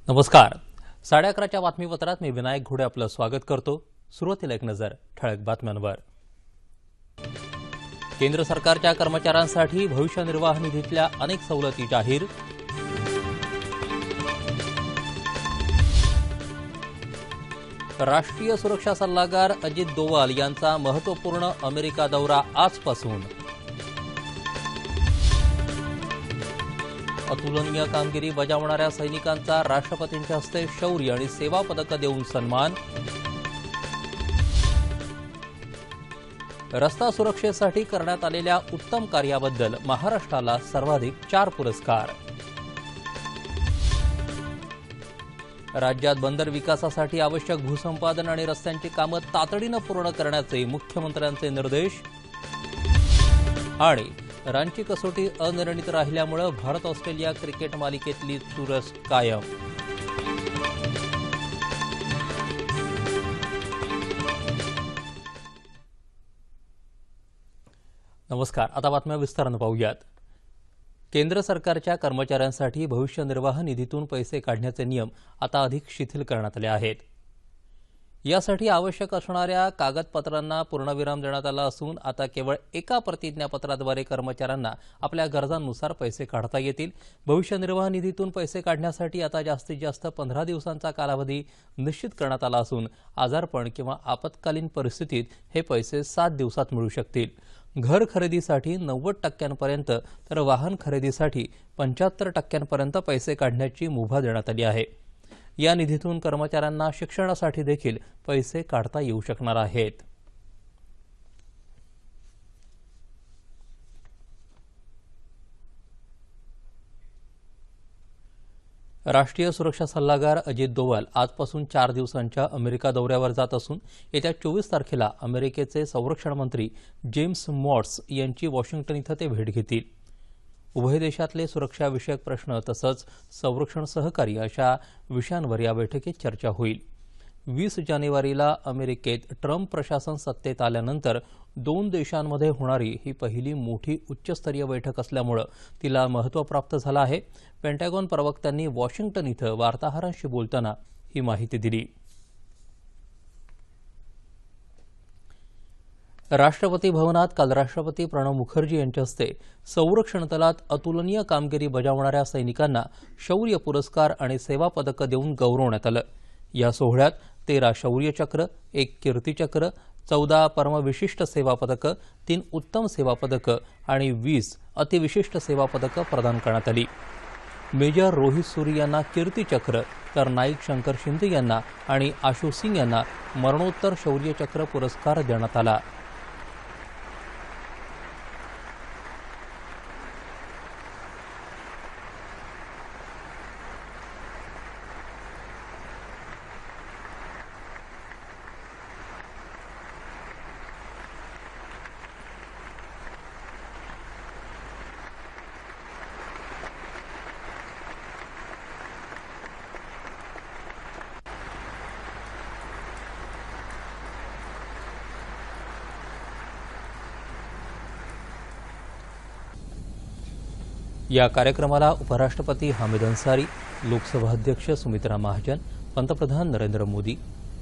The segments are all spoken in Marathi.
नमस्कार. 11:30च्या बातमीपत्रात मी विनायक घोडे आपलं स्वागत करतो. सुरुवातीला एक नजर ठळक बातम्यांवर. केंद्र सरकारच्या कर्मचाऱ्यांसाठी भविष्य निर्वाह निधीतल्या अनेक सवलती जाहीर. राष्ट्रीय सुरक्षा सल्लागार अजित डोवाल यांचा महत्त्वपूर्ण अमेरिका दौरा आजपासून. अतुलनीय कामगिरी बजावणाऱ्या सैनिकांचा राष्ट्रपतींच्या हस्ते शौर्य आणि सेवा पदक देऊन सन्मान. रस्ता सुरक्षेसाठी करण्यात आलेल्या उत्तम कार्याबद्दल महाराष्ट्राला सर्वाधिक 4 पुरस्कार. राज्यात बंदर विकासासाठी आवश्यक भूसंपादन आणि रस्त्यांची कामं तातडीनं पूर्ण करण्याचे मुख्यमंत्र्यांचे निर्देश. आणि रांची कसोटी अनिर्णित राहिल्यामुळे भारत ऑस्ट्रेलिया क्रिकेट मालिकेतली चुरस कायम. नमस्कार. आता बातम्या विस्तारानं पाहूयात. केंद्र सरकारच्या कर्मचाऱ्यांसाठी भविष्य निर्वाह निधीतून पैसे काढण्याचे नियम आता अधिक शिथिल करण्यात आले आहेत. यासाठी आवश्यक असणाऱ्या कागदपत्रांना पूर्णविराम देण्यात आला असून आता केवळ एका प्रतिज्ञापत्राद्वारे कर्मचाऱ्यांना आपल्या गरजांनुसार पैसे काढता येतील. भविष्य निर्वाह निधीतून पैसे काढण्यासाठी आता जास्तीत जास्त 15 दिवसांचा कालावधी निश्चित करण्यात आला असून आजारपण किंवा आपत्कालीन परिस्थितीत हे पैसे 7 दिवसात मिळू शकतील. घर खरेदीसाठी 90% तर वाहन खरेदीसाठी 75% पैसे काढण्याची मुभा देण्यात आली आहे. या निधीतून कर्मचाऱ्यांना शिक्षणासाठी देखील पैसे काढता येऊ शकणार आहेत. राष्ट्रीय सुरक्षा सल्लागार अजित डोवाल आजपासून 4 दिवसांच्या अमेरिका दौऱ्यावर जात असून येत्या 24 तारखेला अमेरिकेचे संरक्षण मंत्री जेम्स मॉट्स यांची वॉशिंग्टन इथं ते भेट घेतील. उभय देशातले सुरक्षाविषयक प्रश्न तसंच संरक्षण सहकारी अशा विषयांवर या बैठकीत चर्चा होईल. 20 जानेवारीला अमेरिकेत ट्रम्प प्रशासन सत्तेत आल्यानंतर 2 देशांमध्ये होणारी ही पहिली मोठी उच्चस्तरीय बैठक असल्यामुळे तिला महत्त्व प्राप्त झालं आहे. पेंटागॉन प्रवक्त्यांनी वॉशिंग्टन इथं वार्ताहरांशी बोलताना ही माहिती दिली. राष्ट्रपती भवनात काल राष्ट्रपती प्रणव मुखर्जी यांच्या हस्ते संरक्षण दलात अतुलनीय कामगिरी बजावणाऱ्या सैनिकांना शौर्य पुरस्कार आणि सेवा पदक देऊन गौरवण्यात आलं. या सोहळ्यात 13 शौर्य चक्र, 1 कीर्तिचक्र, 14 परमविशिष्ट सेवा पदक, 3 उत्तम सेवा पदक आणि 20 अतिविशिष्ट सेवा पदक प्रदान करण्यात आली. मेजर रोहित सुरी यांना कीर्तिचक्र तर नाईक शंकर शिंदे यांना आणि आशू सिंग यांना मरणोत्तर शौर्य चक्र पुरस्कार देण्यात आला. या कार्यक्रमाला उपराष्ट्रपती हामिद अन्सारी, लोकसभा अध्यक्ष सुमित्रा महाजन, पंतप्रधान नरेंद्र मोदी,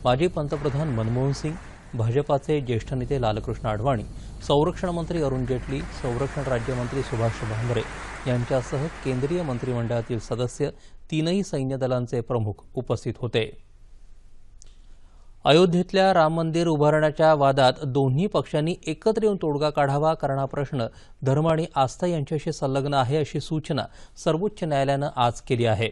माजी पंतप्रधान मनमोहन सिंग, भाजपाचे ज्येष्ठ नेते लालकृष्ण अडवाणी, संरक्षण मंत्री अरुण जेटली, संरक्षण राज्यमंत्री सुभाष भामरे यांच्यासह केंद्रीय मंत्रिमंडळातील सदस्य, 3ही सैन्य दलांचे प्रमुख उपस्थित होते. अयोध्येतल्या राम मंदिर उभारण्याच्या वादात दोन्ही पक्षांनी एकत्र येऊन तोडगा काढावा, कारण हा प्रश्न धर्म आणि आस्था यांच्याशी संलग्न आहे अशी सूचना सर्वोच्च न्यायालयानं आज केली आहे.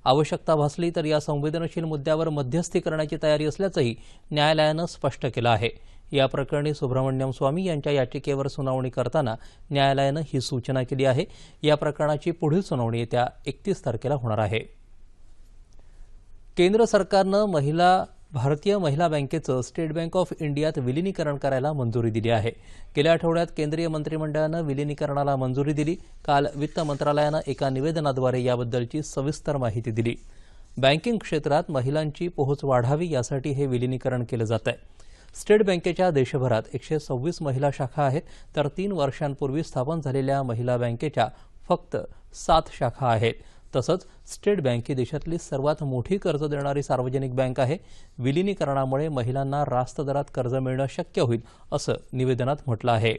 आवश्यकता भासली तर या संवेदनशील मुद्द्यावर मध्यस्थी करण्याची तयारी असल्याचंही न्यायालयानं स्पष्ट केलं आहे. या प्रकरणी सुब्रमण्यम स्वामी यांच्या याचिकेवर सुनावणी करताना न्यायालयानं ही सूचना केली आहे. या प्रकरणाची पुढील सुनावणी येत्या 31 तारखेला होणार आहे. केंद्र सरकारनं भारतीय महिला बँकेचं स्टेट बँक ऑफ इंडियात विलिनीकरण करायला मंजुरी दिली आहे. गेल्या आठवड्यात केंद्रीय मंत्रिमंडळानं विलिनीकरणाला मंजुरी दिली. काल वित्त मंत्रालयानं एका निवेदनाद्वारे याबद्दलची सविस्तर माहिती दिली. बँकिंग क्षेत्रात महिलांची पोहोच वाढावी यासाठी हे विलिनीकरण केलं जात आहे. स्टेट बँकेच्या देशभरात 126 महिला शाखा आहेत, तर 3 वर्षांपूर्वी स्थापन झालेल्या महिला बँकेच्या फक्त 7 शाखा आहेत. तसंच स्टेट बँक ही देशातली सर्वात मोठी कर्ज देणारी सार्वजनिक बँक आहे. विलिनीकरणामुळे महिलांना रास्त दरात कर्ज मिळणं शक्य होईल असं निवेदनात म्हटलं आहे.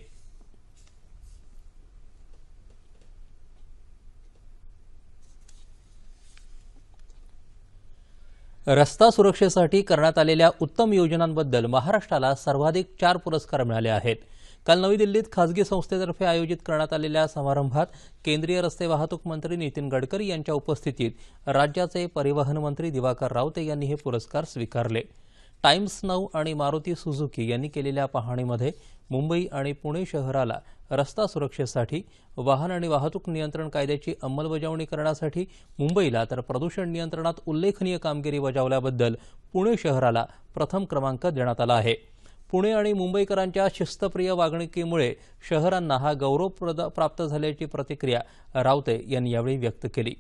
रस्ता सुरक्षेसाठी करण्यात आलेल्या उत्तम योजनांबद्दल महाराष्ट्राला सर्वाधिक 4 पुरस्कार मिळाले आहेत. काल नवी दिल्लीत खासगी संस्थेतर्फे आयोजित करण्यात आलेल्या समारंभात केंद्रीय रस्ते वाहतूक मंत्री नितीन गडकरी यांच्या उपस्थितीत राज्याचे परिवहन मंत्री दिवाकर रावते यांनी हे पुरस्कार स्वीकारले. टाइम्स नाऊ आणि मारुती सुझुकी यांनी केलेल्या पाहणीमध्ये मुंबई आणि पुणे शहराला रस्ता सुरक्षेसाठी, वाहन आणि वाहतूक नियंत्रण कायद्याची अंमलबजावणी करण्यासाठी, मुंबईला तर प्रदूषण नियंत्रणात उल्लेखनीय कामगिरी बजावल्याबद्दल पुणे शहराला प्रथम क्रमांक देण्यात आला आहे. पुणे आणि मुंबईकरांच्या शिस्तप्रिय वागणुकीमुळे शहरांना हा गौरव प्राप्त झाल्याची प्रतिक्रिया रावते यांनी यावेळी व्यक्त केली.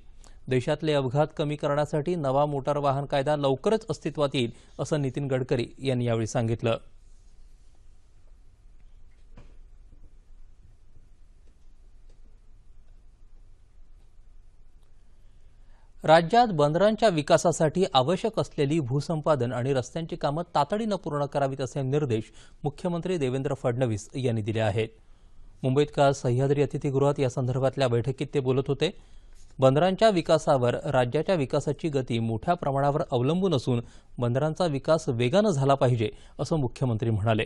देशातले अपघात कमी करण्यासाठी नवा मोटार वाहन कायदा लवकरच अस्तित्वात येईल असं नितीन गडकरी यांनी यावेळी सांगितलं. राज्यात बंदरांच्या विकासासाठी आवश्यक असलेली भूसंपादन आणि रस्त्यांची कामं तातडीनं पूर्ण करावीत असे निर्देश मुख्यमंत्री देवेंद्र फडणवीस यांनी दिले आहेत. मुंबईत काल सह्याद्री अतिथीगृहात या संदर्भातल्या बैठकीत ते बोलत होते. बंदरांच्या विकासावर राज्याच्या विकासाची गती मोठ्या प्रमाणावर अवलंबून असून बंदरांचा विकास वेगानं झाला पाहिजे असं मुख्यमंत्री म्हणाले.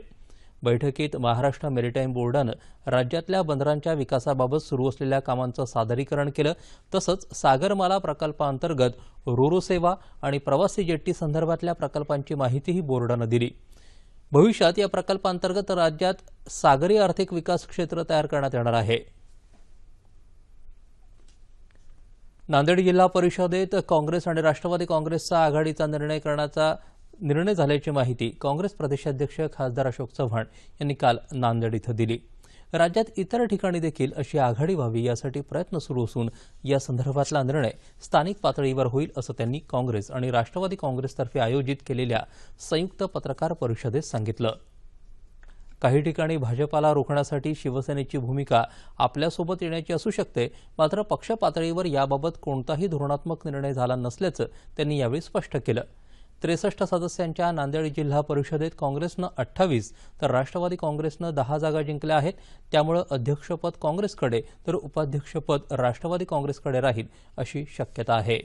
बैठकीत महाराष्ट्र मेरिटाईम बोर्डानं राज्यातल्या बंदरांच्या विकासाबाबत सुरू असलेल्या कामांचं सादरीकरण केलं. तसंच सागरमाला प्रकल्पांतर्गत रोरो सेवा आणि प्रवासी जेट्टी संदर्भातल्या प्रकल्पांची माहितीही बोर्डानं दिली. भविष्यात या प्रकल्पांतर्गत राज्यात सागरी आर्थिक विकास क्षेत्र तयार करण्यात येणार आहे. नांदेड जिल्हा परिषदेत काँग्रेस आणि राष्ट्रवादी काँग्रेसचा आघाडीचा निर्णय झाल्याची माहिती काँग्रेस प्रदेशाध्यक्ष खासदार अशोक चव्हाण यांनी काल नांदेड इथं दिली. राज्यात इतर ठिकाणी देखील अशी आघाडी व्हावी यासाठी प्रयत्न सुरू असून या संदर्भातला निर्णय स्थानिक पातळीवर होईल असं त्यांनी काँग्रेस आणि राष्ट्रवादी काँग्रेसतर्फे आयोजित केलेल्या संयुक्त पत्रकार परिषदेत सांगितलं. काही ठिकाणी भाजपाला रोखण्यासाठी शिवसेनेची भूमिका आपल्यासोबत येण्याची असू शकते, मात्र पक्ष पातळीवर याबाबत कोणताही धोरणात्मक निर्णय झाला नसल्याचं त्यांनी यावेळी स्पष्ट केलं. 63 सदस्यांच्या नांदेड जिल्हा परिषदेत काँग्रेसनं 28 तर राष्ट्रवादी काँग्रेसनं 10 जागा जिंकल्या आहेत. त्यामुळे अध्यक्षपद काँग्रेसकडे तर उपाध्यक्षपद राष्ट्रवादी काँग्रेसकडे राहील अशी शक्यता आहे.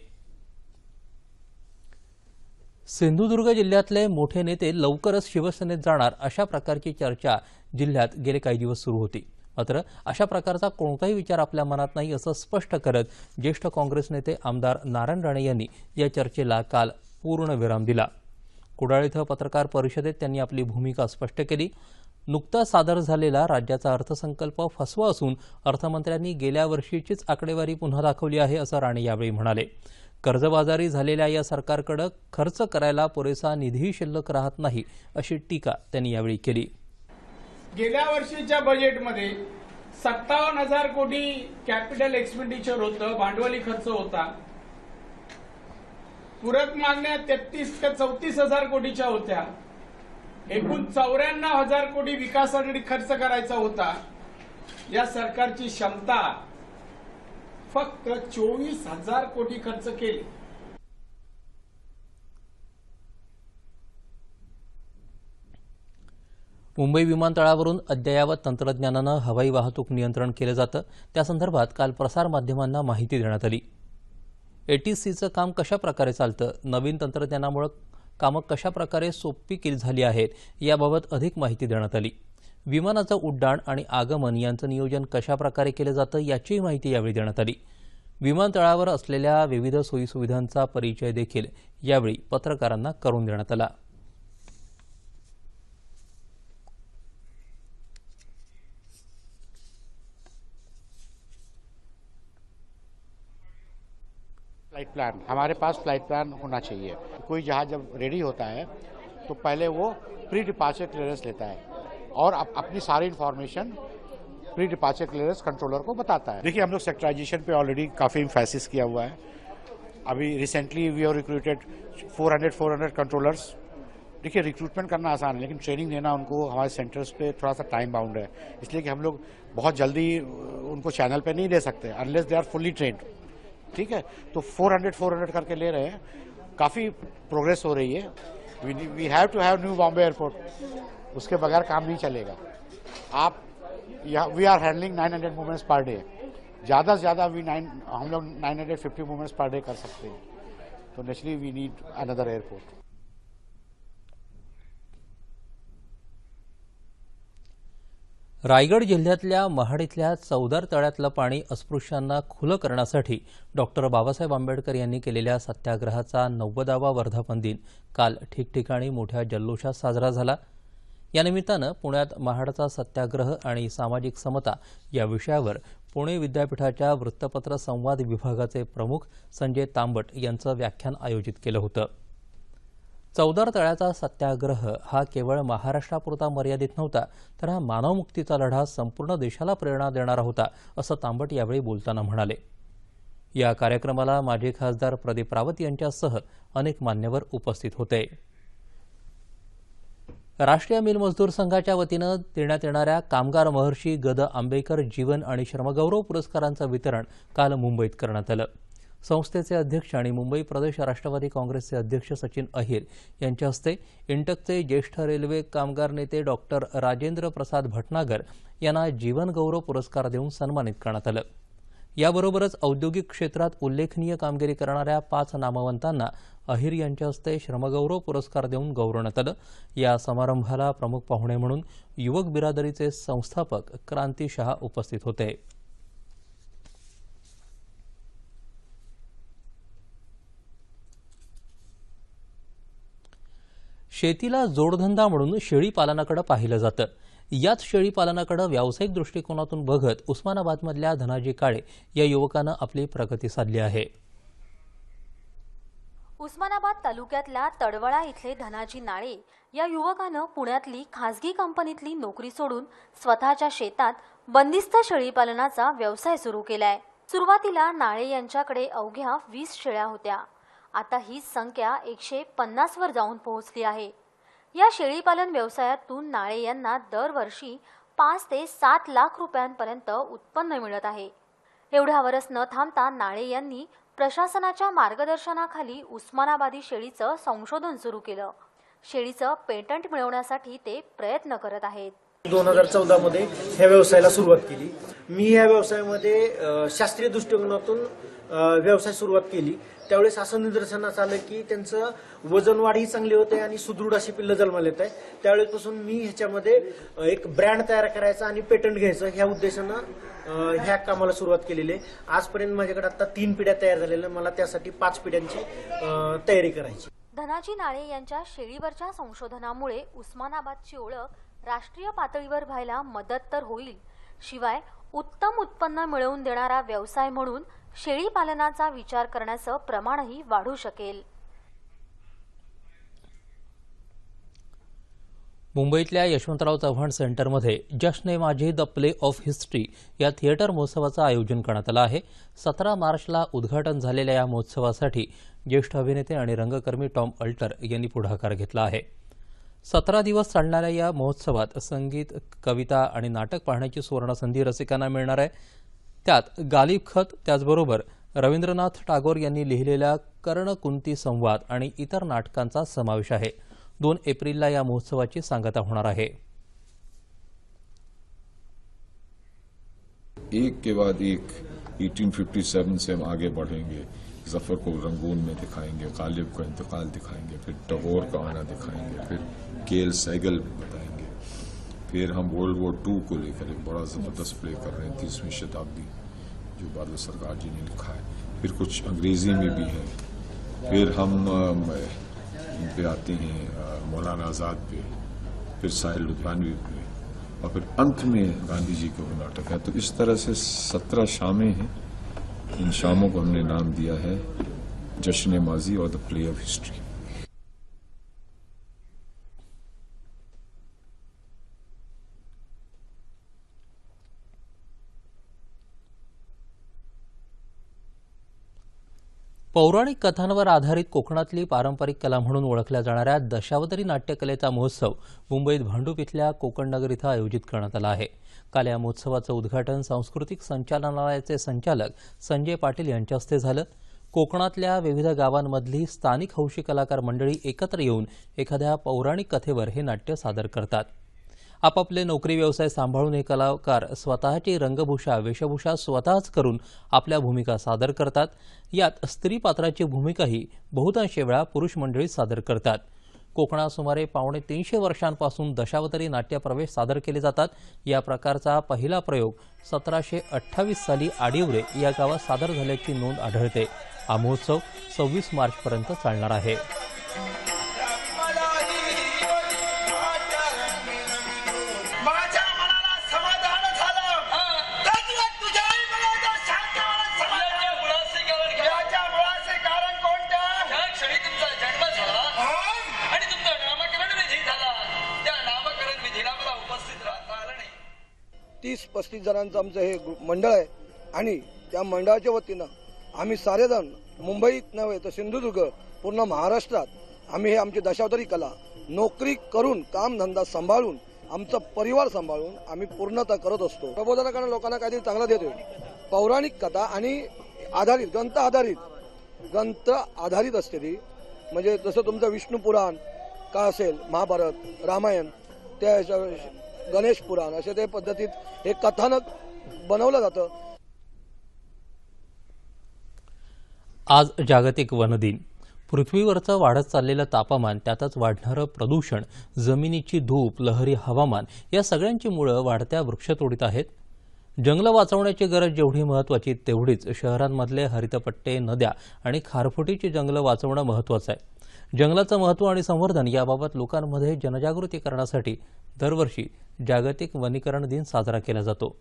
सिंधुदुर्ग जिल्ह्यातले मोठे नेते लवकरच शिवसेनेत जाणार अशा प्रकारची चर्चा जिल्ह्यात गेले काही दिवस सुरू होती. मात्र अशा प्रकारचा कोणताही विचार आपल्या मनात नाही असं स्पष्ट करत ज्येष्ठ काँग्रेस नेते आमदार नारायण राणे यांनी या चर्चेला काल पूर्णविराम दिला. कुडाळ इथं पत्रकार परिषदेत त्यांनी आपली भूमिका स्पष्ट केली. नुकताच सादर झालेला राज्याचा अर्थसंकल्प फसवा असून अर्थमंत्र्यांनी गेल्या वर्षीचीच आकडेवारी पुन्हा दाखवली आहे असं राणे यावेळी म्हणाले. कर्जबाजारी झालेल्या या सरकारकडे खर्च करायला पुरेसा निधीही शिल्लक राहत नाही अशी टीका त्यांनी यावेळी केली. गेल्या वर्षीच्या बजेटमध्ये 57,000 कोटी कॅपिटल एक्सपेंडिचर होतं, भांडवली खर्च होता. पूरक मागण्या 33 ते 34,000 कोटीच्या होत्या. एकूण 94,000 कोटी विकासासाठी खर्च करायचा होता. या सरकारची क्षमता फक्त 24,000 कोटी खर्च केले. मुंबई विमानतळावरून अद्ययावत तंत्रज्ञानानं हवाई वाहतूक नियंत्रण केलं जातं. त्यासंदर्भात काल प्रसारमाध्यमांना माहिती देण्यात आली. ATCचं काम कशा प्रकारे चालतं, नवीन तंत्रज्ञानामुळे कामं कशा प्रकारे सोपी झाली आहेत याबाबत अधिक माहिती देण्यात आली. विमानाचं उड्डाण आणि आगमन यांचं नियोजन कशा प्रकारे केलं जातं याचीही माहिती यावेळी देण्यात आली. विमानतळावर असलेल्या विविध सोयीसुविधांचा परिचय देखील यावेळी पत्रकारांना करून देण्यात आला. फ्लाइट प्लान, हमारे पास फ्लाइट प्लान होना चाहिए. कोई जहाज जब रेडी होता है तो पहले वो प्री डिपार्चर क्लियरेंस लेता है और अपनी सारी information pre departure clearance controller को बताता है. देखिए, हम लोग सेक्टराइजेशन पे ऑलरेडी काफ़ी एम्फेसिस किया हुआ है. अभी recently we have recruited 400 controllers. देखिए, रिक्रूटमेंट करना आसान है लेकिन ट्रेनिंग देना उनको हमारे सेंटर्स पे थोड़ा सा टाइम बाउंड है, इसलिए कि हम लोग बहुत जल्दी उनको चैनल पे नहीं दे सकते unless they are fully trend. ठीक है, तो 400 करके ले रहे हैं, काफी प्रोग्रेस हो रही है। We have to have new Bombay airport, उसके बगैर काम नहीं चलेगा। आप we are handling 900 movements per day, ज्यादा से ज्यादा हम लोग 950 मूवमेंट्स पर डे कर सकते हैं, तो naturally we need another airport. Raigad जिल्ह्यातल्या महाड इथल्या चौदार तळ्यातलं पाणी अस्पृश्यांना खुलं करण्यासाठी डॉक्टर बाबासाहेब आंबेडकर यांनी केलेल्या सत्याग्रहाचा 90वा वर्धापन दिन काल ठिकठिकाणी मोठ्या जल्लोषात साजरा झाला। या निमित्तानं पुण्यात महाडचा सत्याग्रह आणि सामाजिक समता या विषयावर पुणे विद्यापीठाच्या वृत्तपत्र संवाद विभागाचे प्रमुख संजय तांबट यांचं व्याख्यान आयोजित केलं होतं। चौदार तळ्याचा सत्याग्रह हा केवळ महाराष्ट्रापुरता मर्यादित नव्हता, तर हा मानवमुक्तीचा लढा संपूर्ण देशाला प्रेरणा देणारा होता, असं तांबट यावेळी बोलताना म्हणाले। या कार्यक्रमाला माजी खासदार प्रदीप रावत यांच्यासह अनेक मान्यवर उपस्थित होते। राष्ट्रीय मिल मजदूर संघाच्या वतीनं देण्यात येणाऱ्या कामगार महर्षी गद आंबेकर जीवन आणि श्रमगौरव पुरस्कारांचं वितरण काल मुंबईत करण्यात आलं। संस्थेचे अध्यक्ष आणि मुंबई प्रदेश राष्ट्रवादी काँग्रेसचे अध्यक्ष सचिन अहिर यांच्या हस्ते इंटकचे ज्येष्ठ रेल्वे कामगार नेते डॉक्टर राजेंद्र प्रसाद भटनागर यांना जीवन गौरव पुरस्कार देऊन सन्मानित करण्यात आलं। याबरोबरच औद्योगिक क्षेत्रात उल्लेखनीय कामगिरी करणाऱ्या 5 नामवंतांना अहिर यांच्या हस्ते श्रमगौरव पुरस्कार देऊन गौरवण्यात आलं। या समारंभाला प्रमुख पाहुणे म्हणून युवक बिरादरीचे संस्थापक क्रांती शहा उपस्थित होते। शेतीला जोडधंदा म्हणून शेळी पालनाकडे पाहिलं जातं। याच शेळी पालनाकडे व्यावसायिक दृष्टिकोनातून बघत उस्मानाबादमधल्या धनाजी काळे या युवकानं आपली प्रगती साधली आहे। उस्मानाबाद तालुक्यातल्या तडवळा इथले धनाजी नाळे या युवकानं पुण्यातली खासगी कंपनीतली नोकरी सोडून स्वतःच्या शेतात बंदिस्त शेळीपालनाचा व्यवसाय सुरू केलाय। सुरुवातीला नाळे यांच्याकडे अवघ्या 20 शेळ्या होत्या। आता ही संख्या 150 वर जाऊन पोहोचली आहे। या शेळीपालन व्यवसायातून नाळे यांना दरवर्षी 5 ते 7 लाख रुपयांपर्यंत उत्पन्न मिळत आहे। एवढ्यावरच न थांबता नाळे यांनी प्रशासनाच्या मार्गदर्शनाखाली उस्मानाबादी शेळीचं संशोधन सुरू केलं। शेळीचं पेटंट मिळवण्यासाठी ते प्रयत्न करत आहेत। 2014 मध्ये ह्या व्यवसायाला सुरुवात केली। मी ह्या व्यवसायामध्ये शास्त्रीय दृष्टिकोनातून व्यवसाय सुरुवात केली। त्यावेळेस असं निदर्शनास आलं की त्यांचं वजन वाढही चांगली होते आणि सुदृढ अशी पिल्लं जन्माला येत आहे। त्यावेळेपासून मी ह्याच्यामध्ये एक ब्रँड तयार करायचा आणि पेटंट घ्यायचं ह्या उद्देशानं ह्या कामाला सुरुवात केलेली आहे। आजपर्यंत माझ्याकडे आता 3 पिढ्या तयार झालेल्या, मला त्यासाठी 5 पिढ्यांची तयारी करायची। धनाजी नाळे यांच्या शेळीवरच्या संशोधनामुळे उस्मानाबादची ओळख राष्ट्रीय पातळीवर व्हायला मदत तर होईल, शिवाय उत्तम उत्पन्न मिळवून देणारा व्यवसाय म्हणून शेळी पालनाचा विचार करण्याचं प्रमाणही वाढू शकेल। मुंबईतल्या यशवंतराव चव्हाण सेंटरमध्ये जश्न माझी द प्ले ऑफ हिस्ट्री या थिएटर महोत्सवाचं आयोजन करण्यात आलं आहे। 17 मार्चला उद्घाटन झालेल्या या महोत्सवासाठी ज्येष्ठ अभिनेते आणि रंगकर्मी टॉम अल्टर यांनी पुढाकार घेतला आहे। 17 दिवस चालणाऱ्या या महोत्सवात संगीत, कविता आणि नाटक पाहण्याची सुवर्णसंधी रसिकांना मिळणार आहे। त्यात गालिब खत, त्याचबरोबर रवींद्रनाथ टागोर यांनी लिहिलेल्या कर्णकुंती संवाद आणि इतर नाटकांचा समावेश आहे। 2 एप्रिलला या महोत्सवाची सांगता होणार आहे। एक के बाद एक 1857 से हम आगे बढ़ेंगे। जफर को रंगून में दिखाएंगे, गालिब का इंतकाल दिखाएंगे, फिर टगोर का आना दिखाएंगे, फिर केएल सहगल बताएंगे, फिर हम वर्ल्ड वॉर II को लेकर एक बड़ा जबरदस्त प्ले कर रहे हैं, 30वीं शताब्दी, जो बादल सरकार जी ने लिखा है। फिर कुछ अंग्रेजी में भी है। फिर हम पे आते हैं मौलाना आज़ाद पे, फिर साहिल लुधियानवी पे, और फिर अंत में गांधी जी का वो नाटक है। तो इस तरह से 17 शामें हैं। इन शामों को हमने नाम दिया है जश्न माजी और द प्ले ऑफ हिस्ट्री। पौराणिक कथांवर आधारित कोकणातली पारंपरिक कला म्हणून ओळखल्या जाणाऱ्या दशावतारी नाट्यकलेचा महोत्सव मुंबईत भांडूप इथल्या कोकण नगर इथं आयोजित करण्यात आला आहे। काल या महोत्सवाचं उद्घाटन सांस्कृतिक संचालनालयाचे संचालक संजय पाटील यांच्या हस्ते झालं। कोकणातल्या विविध गावांमधली स्थानिक हौशी कलाकार मंडळी एकत्र येऊन एखाद्या पौराणिक कथेवर हे नाट्य सादर करतात। आपापले नोकरी व्यवसाय सांभाळून हे कलाकार स्वतःची रंगभूषा वेशभूषा स्वतःच करून आपल्या भूमिका सादर करतात। यात स्त्री पात्राची भूमिकाही बहुतांश वेळा पुरुष मंडळी सादर करतात। कोकणात सुमारे 350 वर्षांपासून दशावतारी नाट्यप्रवेश सादर केले जातात। या प्रकारचा पहिला प्रयोग 1728 साली आडिवरे या गावात सादर झाल्याची नोंद आढळते। हा महोत्सव 26 मार्चपर्यंत चालणार आहे। तीस 35 जणांचं आमचं हे मंडळ आहे आणि त्या मंडळाच्या वतीनं आम्ही सारेजण मुंबईत नव्हे तर सिंधुदुर्ग पूर्ण महाराष्ट्रात आम्ही हे आमची दशावतारी कला नोकरी करून कामधंदा सांभाळून आमचा परिवार सांभाळून आम्ही पूर्णतः करत असतो। प्रबोधनाकडे लोकांना काहीतरी चांगलं देतोय। पौराणिक कथा आणि आधारित ग्रंथ आधारित असते ती, म्हणजे जसं तुमचं विष्णू पुराण का असेल, महाभारत रामायण, त्या गणेश पुराण असे ते पद्धतीत हे कथानक बनवलं जातं। आज जागतिक वन दिन। पृथ्वीवरचं वाढत चाललेलं तापमान, त्यातच वाढणारं प्रदूषण, जमिनीची धूप, लहरी हवामान या सगळ्यांची मुळं वाढत्या वृक्षतोडीत आहेत। जंगलं वाचवण्याची गरज जेवढी महत्त्वाची तेवढीच शहरांमधले हरितपट्टे, नद्या आणि खारफुटीची जंगलं वाचवणं महत्त्वाचं आहे। जंगलाचं महत्त्व आणि संवर्धन याबाबत लोकांमध्ये जनजागृती करण्यासाठी दरवर्षी जागतिक वनीकरण दिन साजरा केला जातो।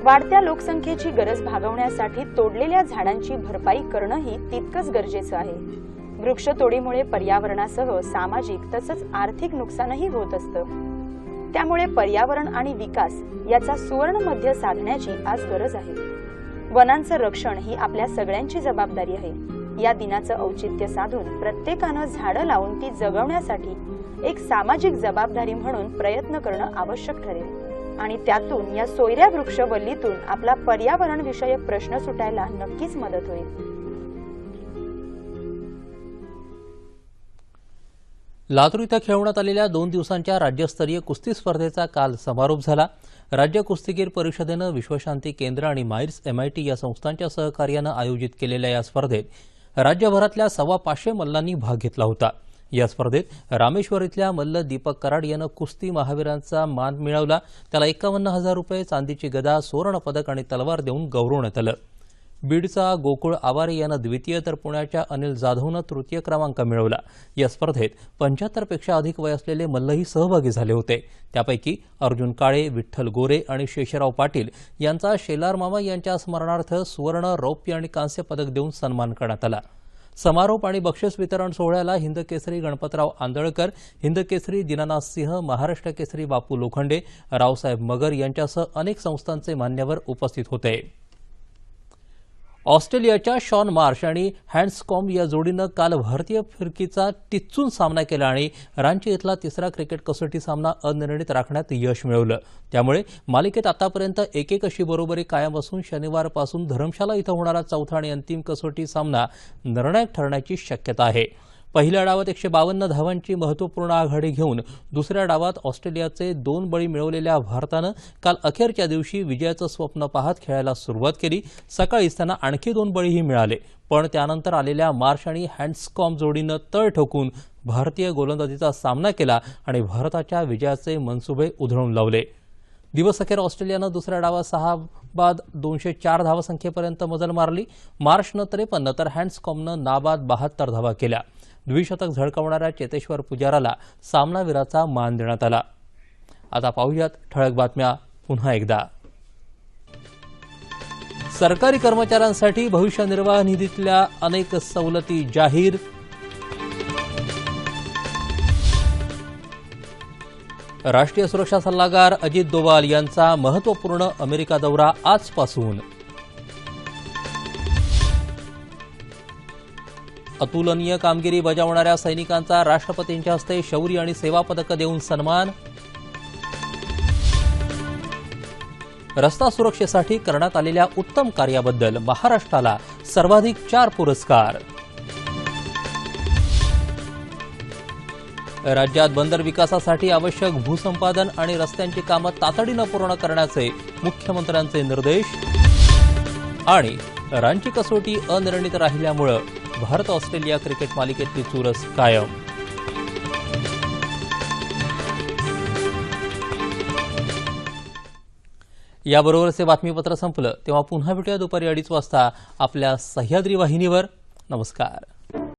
वाढत्या लोकसंख्येची गरज भागवण्यासाठी तोडलेल्या झाडांची भरपाई करणंही तितकंच गरजेचं आहे। वृक्षतोडीमुळे पर्यावरणासह सामाजिक तसंच आर्थिक नुकसानही होत असतं। त्यामुळे पर्यावरण आणि विकास याचा सुवर्ण मध्य साधण्याची आज गरज आहे। वनांचं रक्षण ही आपल्या सगळ्यांची जबाबदारी आहे। या दिनाचं औचित्य साधून प्रत्येकानं झाडं लावून ती जगवण्यासाठी एक सामाजिक जबाबदारी म्हणून प्रयत्न करणं आवश्यक ठरेल आणि त्यातून या सोयऱ्या वृक्षवल्लीतून आपला पर्यावरण विषयक प्रश्न सुटायला नक्कीच मदत होईल। लातूर इथं खेळवण्यात आलेल्या 2 दिवसांच्या राज्यस्तरीय कुस्ती स्पर्धेचा काल समारोप झाला। राज्य कुस्तीगीर परिषदेनं विश्वशांती केंद्र आणि माइर्स MIT या संस्थांच्या सहकार्यानं आयोजित केलेल्या या स्पर्धेत राज्यभरातल्या 525 मल्लांनी भाग घेतला होता। या स्पर्धेत रामेश्वर इथल्या मल्ल दीपक कराड यानं कुस्ती महावीरांचा मान मिळवला। त्याला 51,000 रुपये, चांदीची गदा, सुवर्ण पदक आणि तलवार देऊन गौरवण्यात आलं। बीडचा गोकुळ आवारे यानं द्वितीय तर पुण्याच्या अनिल जाधवनं तृतीय क्रमांक मिळवला। या स्पर्धेत 75 पेक्षा अधिक वय असलेले मल्लही सहभागी झाले होते। त्यापैकी अर्जुन काळे, विठ्ठल गोरे आणि शेषराव पाटील यांचा शेलार मामा यांच्या स्मरणार्थ सुवर्ण, रौप्य आणि कांस्य पदक देऊन सन्मान करण्यात आला। समारोप आणि बक्षीस वितरण सोहळ्याला हिंदकेसरी गणपतराव आंदळकर, हिंदकेसरी दीनानाथ सिंह, महाराष्ट्र केसरी बापू लोखंडे, रावसाहेब मगर यांच्यासह अनेक संस्थांचे मान्यवर उपस्थित होते। ऑस्ट्रेलियाच्या शॉन मार्श आणि हँड्सकॉम्ब या जोडीनं काल भारतीय फिरकीचा टिच्चून सामना केला आणि रांची इथला तिसरा क्रिकेट कसोटी सामना अनिर्णित राखण्यात यश मिळवलं। त्यामुळे मालिकेत आतापर्यंत 1-1 अशी बरोबरी कायम असून शनिवारपासून धरमशाला इथं होणारा चौथा आणि अंतिम कसोटी सामना निर्णायक ठरण्याची शक्यता आहे। पहिल्या डावात 152 धावांची महत्त्वपूर्ण आघाडी घेऊन दुसऱ्या डावात ऑस्ट्रेलियाचे 2 बळी मिळवलेल्या भारतानं काल अखेरच्या दिवशी विजयाचं स्वप्न पाहत खेळायला सुरुवात केली. सकाळीच त्यांना आणखी 2 बळीही मिळाले, पण त्यानंतर आलेल्या मार्श आणि हँड्सकॉम्ब जोडीनं तळ ठोकून भारतीय गोलंदाजीचा सामना केला आणि भारताच्या विजयाचे मनसुबे उधळून लावले. दिवसअखेर ऑस्ट्रेलियानं दुसऱ्या डावात 6 बाद 204 धावसंख्येपर्यंत मजल मारली. मार्शनं 53 तर हँड्सकॉम्बनं नाबाद 72 धावा केल्या. द्विशतक झळकावणाऱ्या चेतेश्वर पुजाराला सामनावीराचा मान देण्यात आला. आता पाहूयात ठळक बातम्या पुन्हा एकदा. सरकारी कर्मचाऱ्यांसाठी भविष्य निर्वाह निधीतल्या अनेक सवलती जाहीर. राष्ट्रीय सुरक्षा सल्लागार अजित डोवाल यांचा महत्त्वपूर्ण अमेरिका दौरा आजपासून. अतुलनीय कामगिरी बजावणाऱ्या सैनिकांचा राष्ट्रपतींच्या हस्ते शौर्य आणि सेवा पदक देऊन सन्मान. रस्ता सुरक्षेसाठी करण्यात आलेल्या उत्तम कार्याबद्दल महाराष्ट्राला सर्वाधिक 4 पुरस्कार. राज्यात बंदर विकासासाठी आवश्यक भूसंपादन आणि रस्त्यांची कामं तातडीनं पूर्ण करण्याचे मुख्यमंत्र्यांचे निर्देश. आणि रांची कसोटी अनिर्णित राहिल्यामुळे भारत ऑस्ट्रेलिया क्रिकेट मालिकेतली चुरस कायम. याबरोबरच हे बातमीपत्र संपलं. तेव्हा पुन्हा भेटूया दुपारी 2:30 वाजता आपल्या सह्याद्री वाहिनीवर. नमस्कार.